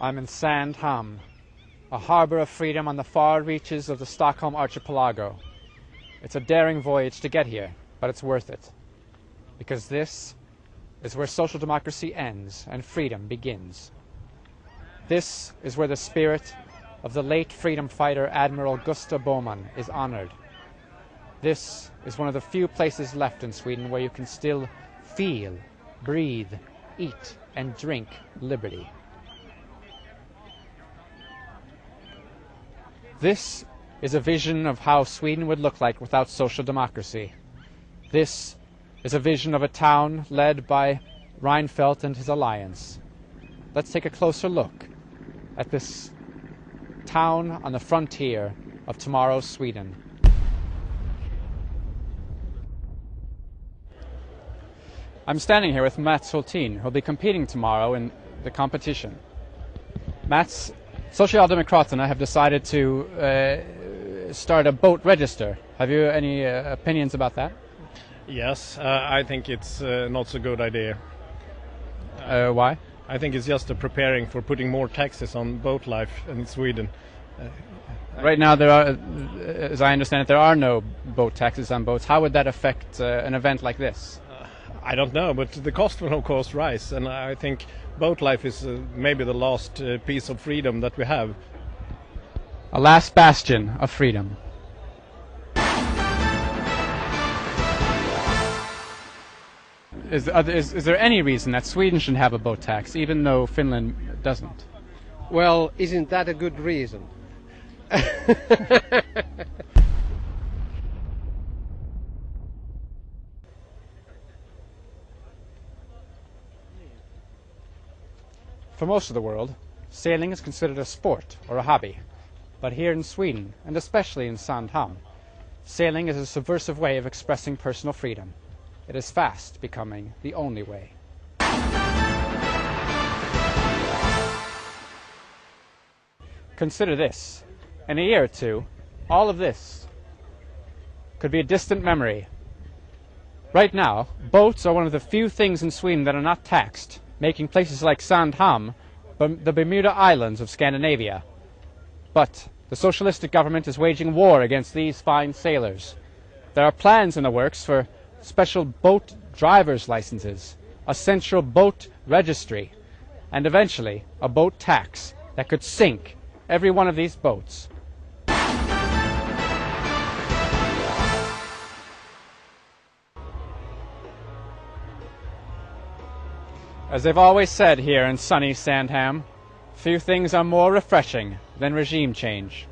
I'm in Sandhamn, a harbour of freedom on the far reaches of the Stockholm archipelago. It's a daring voyage to get here, but it's worth it. Because this is where social democracy ends and freedom begins. This is where the spirit of the late freedom fighter Admiral Gustav Bohman is honoured. This is one of the few places left in Sweden where you can still feel, breathe, eat and drink liberty. This is a vision of how Sweden would look like without social democracy. This is a vision of a town led by Reinfeldt and his alliance. Let's take a closer look at this town on the frontier of tomorrow's Sweden. I'm standing here with Mats Hultin, who'll be competing tomorrow in the competition. Mats, Socialdemokraterna have decided to start a boat register. Have you any opinions about that? Yes, I think it's not so good idea. Why? I think it's just preparing for putting more taxes on boat life in Sweden. Right now, there are, as I understand it, there are no boat taxes on boats. How would that affect an event like this? I don't know, but the cost will of course rise, and I think boat life is maybe the last piece of freedom that we have. A last bastion of freedom. Is there any reason that Sweden should have a boat tax, even though Finland doesn't? Well, isn't that a good reason? For most of the world, sailing is considered a sport or a hobby. But here in Sweden, and especially in Sandhamn, sailing is a subversive way of expressing personal freedom. It is fast becoming the only way. Consider this. In a year or two, all of this could be a distant memory. Right now, boats are one of the few things in Sweden that are not taxed, making places like Sandhamn the Bermuda Islands of Scandinavia. But the socialistic government is waging war against these fine sailors. There are plans in the works for special boat driver's licenses, a central boat registry, and eventually a boat tax that could sink every one of these boats. As they've always said here in sunny Sandhamn, few things are more refreshing than regime change.